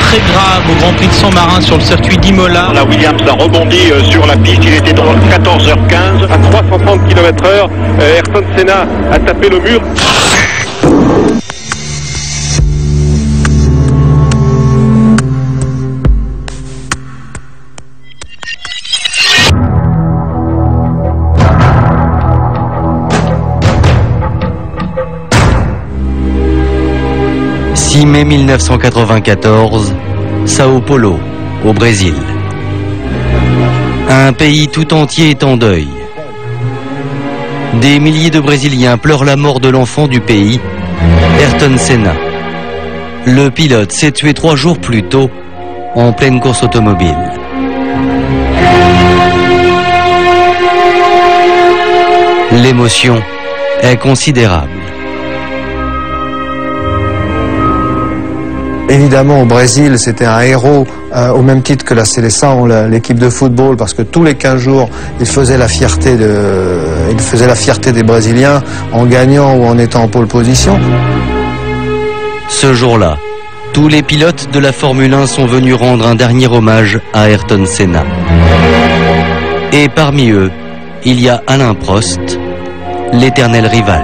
Très grave au Grand Prix de Saint-Marin sur le circuit d'Imola. La Williams a rebondi sur la piste, il était dans 14h15 à 330 km/h. Ayrton Senna a tapé le mur. « 6 mai 1994, Sao Paulo, au Brésil. Un pays tout entier est en deuil. Des milliers de Brésiliens pleurent la mort de l'enfant du pays, Ayrton Senna. Le pilote s'est tué 3 jours plus tôt, en pleine course automobile. L'émotion est considérable. Évidemment, au Brésil, c'était un héros au même titre que la Seleção, l'équipe de football, parce que tous les 15 jours, il faisait la fierté des Brésiliens en gagnant ou en étant en pole position. Ce jour-là, tous les pilotes de la Formule 1 sont venus rendre un dernier hommage à Ayrton Senna. Et parmi eux, il y a Alain Prost, l'éternel rival.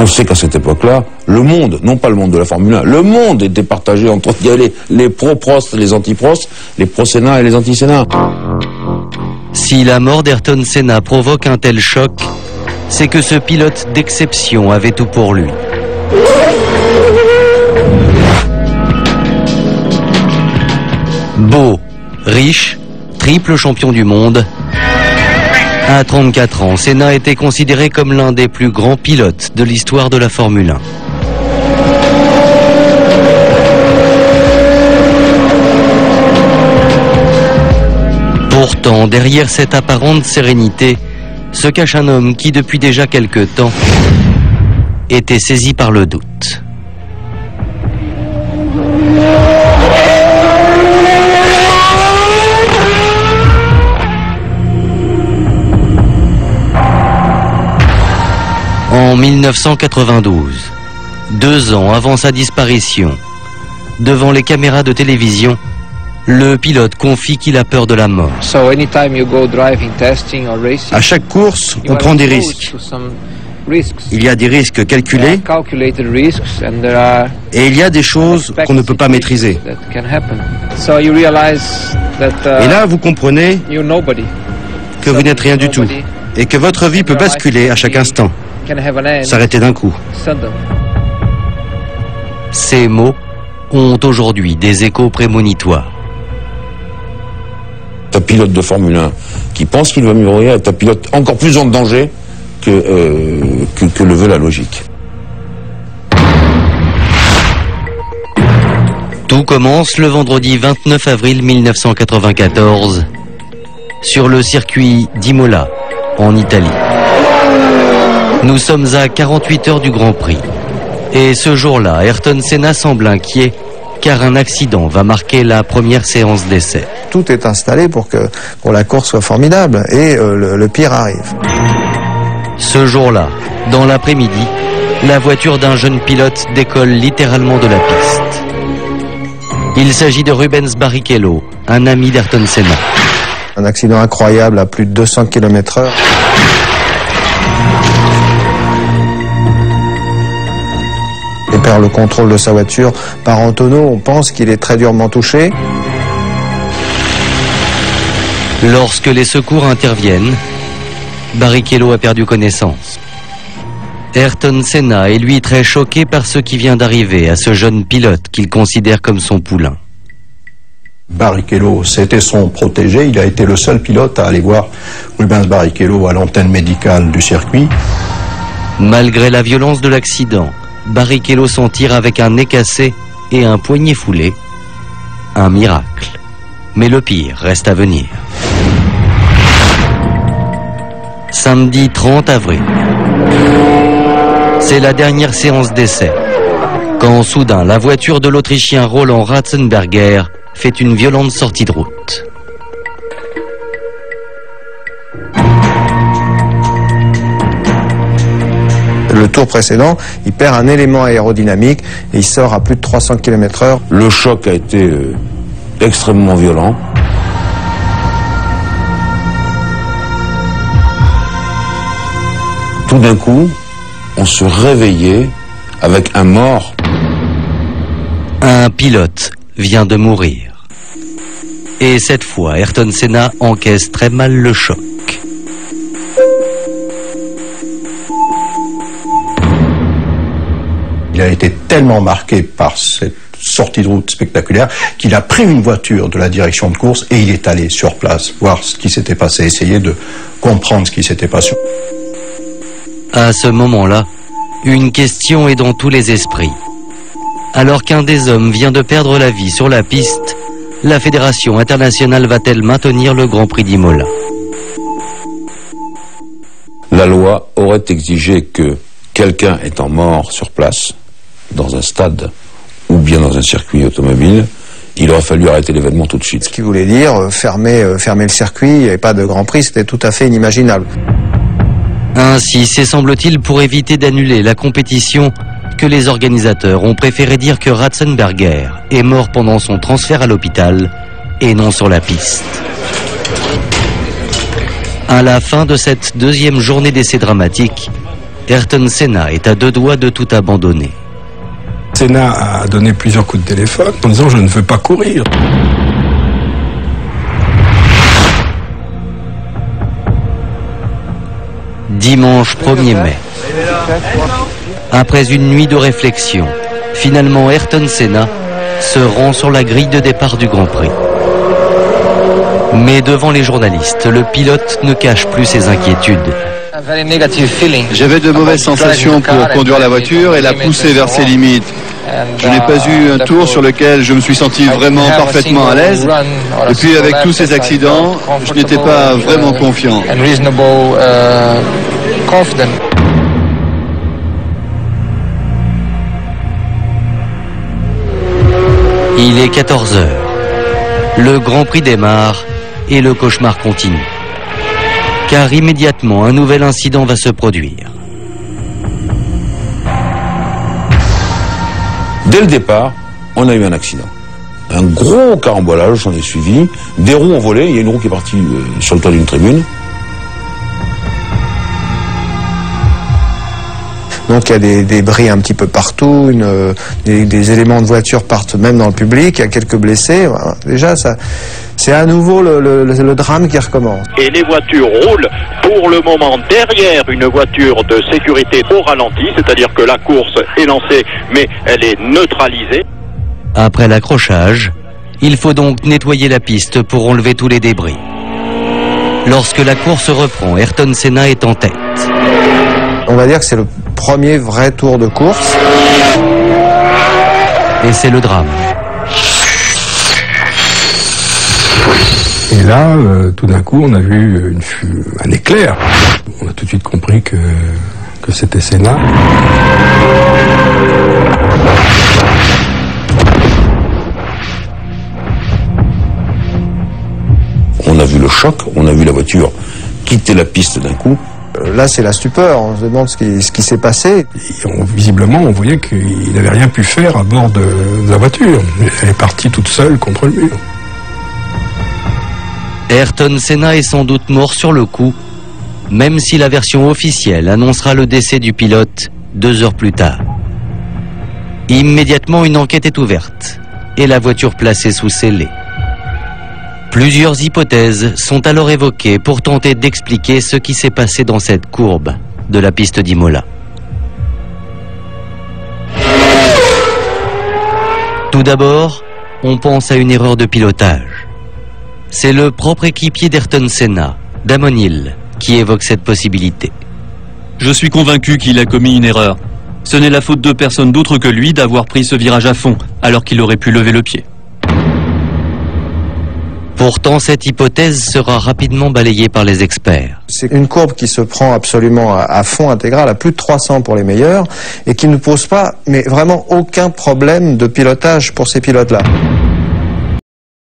On sait qu'à cette époque-là, le monde, non pas le monde de la Formule 1, le monde était partagé entre les pro-Prost, les anti-Prost, les pro-Senna et les anti-Senna. Si la mort d'Ayrton Senna provoque un tel choc, c'est que ce pilote d'exception avait tout pour lui. Beau, riche, triple champion du monde. À 34 ans, Senna était considéré comme l'un des plus grands pilotes de l'histoire de la Formule 1. Pourtant, derrière cette apparente sérénité, se cache un homme qui, depuis déjà quelque temps, était saisi par le doute. En 1992, 2 ans avant sa disparition, devant les caméras de télévision, le pilote confie qu'il a peur de la mort. À chaque course, on prend des risques. Il y a des risques calculés et il y a des choses qu'on ne peut pas maîtriser. Et là, vous comprenez que vous n'êtes rien du tout et que votre vie peut basculer à chaque instant, s'arrêter d'un coup. Ces mots ont aujourd'hui des échos prémonitoires. Un pilote de Formule 1 qui pense qu'il va mourir est un pilote encore plus en danger que le veut la logique. Tout commence le vendredi 29 avril 1994 sur le circuit d'Imola, en Italie. Nous sommes à 48 heures du Grand Prix. Et ce jour-là, Ayrton Senna semble inquiet car un accident va marquer la première séance d'essai. Tout est installé pour que la course soit formidable et le pire arrive. Ce jour-là, dans l'après-midi, la voiture d'un jeune pilote décolle littéralement de la piste. Il s'agit de Rubens Barrichello, un ami d'Ayrton Senna. Un accident incroyable à plus de 200 km/h. Il perd le contrôle de sa voiture par en tonneau. On pense qu'il est très durement touché. Lorsque les secours interviennent, Barrichello a perdu connaissance. Ayrton Senna est lui très choqué par ce qui vient d'arriver à ce jeune pilote qu'il considère comme son poulain. Barrichello, c'était son protégé. Il a été le seul pilote à aller voir Rubens Barrichello à l'antenne médicale du circuit. Malgré la violence de l'accident, Barrichello s'en tire avec un nez cassé et un poignet foulé. Un miracle. Mais le pire reste à venir. Samedi 30 avril. C'est la dernière séance d'essai. Quand soudain la voiture de l'Autrichien Roland Ratzenberger fait une violente sortie de route. Le tour précédent, il perd un élément aérodynamique et il sort à plus de 300 km/h. Le choc a été extrêmement violent. Tout d'un coup, on se réveillait avec un mort. Un pilote vient de mourir. Et cette fois, Ayrton Senna encaisse très mal le choc. Il a été tellement marqué par cette sortie de route spectaculaire qu'il a pris une voiture de la direction de course et il est allé sur place voir ce qui s'était passé, essayer de comprendre ce qui s'était passé. À ce moment-là, une question est dans tous les esprits. Alors qu'un des hommes vient de perdre la vie sur la piste, la Fédération internationale va-t-elle maintenir le Grand Prix d'Imola? La loi aurait exigé que quelqu'un étant mort sur place, dans un stade ou bien dans un circuit automobile, il aurait fallu arrêter l'événement tout de suite. Ce qui voulait dire fermer le circuit, il n'y avait pas de Grand Prix, c'était tout à fait inimaginable. Ainsi, c'est semble-t-il pour éviter d'annuler la compétition que les organisateurs ont préféré dire que Ratzenberger est mort pendant son transfert à l'hôpital et non sur la piste. À la fin de cette deuxième journée d'essai dramatique, Ayrton Senna est à deux doigts de tout abandonner. Senna a donné plusieurs coups de téléphone en disant « je ne veux pas courir ». Dimanche 1er mai. Après une nuit de réflexion, finalement Ayrton Senna se rend sur la grille de départ du Grand Prix. Mais devant les journalistes, le pilote ne cache plus ses inquiétudes. J'avais de mauvaises sensations pour conduire la voiture et la pousser vers ses limites. Je n'ai pas eu un tour sur lequel je me suis senti vraiment parfaitement à l'aise. Et puis avec tous ces accidents, je n'étais pas vraiment confiant. Il est 14 h. Le Grand Prix démarre et le cauchemar continue. Car immédiatement, un nouvel incident va se produire. Dès le départ, on a eu un accident. Un gros carambolage s'en est suivi. Des roues ont volé. Il y a une roue qui est partie sur le toit d'une tribune. Donc il y a des débris un petit peu partout, des éléments de voiture partent même dans le public, il y a quelques blessés. Voilà. Déjà, c'est à nouveau le drame qui recommence. Et les voitures roulent pour le moment derrière une voiture de sécurité au ralenti, c'est-à-dire que la course est lancée, mais elle est neutralisée. Après l'accrochage, il faut donc nettoyer la piste pour enlever tous les débris. Lorsque la course reprend, Ayrton Senna est en tête. On va dire que c'est le premier vrai tour de course. Et c'est le drame. Et là, tout d'un coup, on a vu un éclair. On a tout de suite compris que c'était Senna. On a vu le choc, on a vu la voiture quitter la piste d'un coup. Là, c'est la stupeur. On se demande ce qui s'est passé. Visiblement, on voyait qu'il n'avait rien pu faire à bord de la voiture. Elle est partie toute seule contre le mur. Ayrton Senna est sans doute mort sur le coup, même si la version officielle annoncera le décès du pilote 2 heures plus tard. Immédiatement, une enquête est ouverte et la voiture placée sous scellé. Plusieurs hypothèses sont alors évoquées pour tenter d'expliquer ce qui s'est passé dans cette courbe de la piste d'Imola. Tout d'abord, on pense à une erreur de pilotage. C'est le propre équipier d'Ayrton Senna, Damon Hill, qui évoque cette possibilité. Je suis convaincu qu'il a commis une erreur. Ce n'est la faute de personne d'autre que lui d'avoir pris ce virage à fond, alors qu'il aurait pu lever le pied. Pourtant, cette hypothèse sera rapidement balayée par les experts. C'est une courbe qui se prend absolument à fond intégral, à plus de 300 pour les meilleurs, et qui ne pose pas, mais vraiment aucun problème de pilotage pour ces pilotes-là.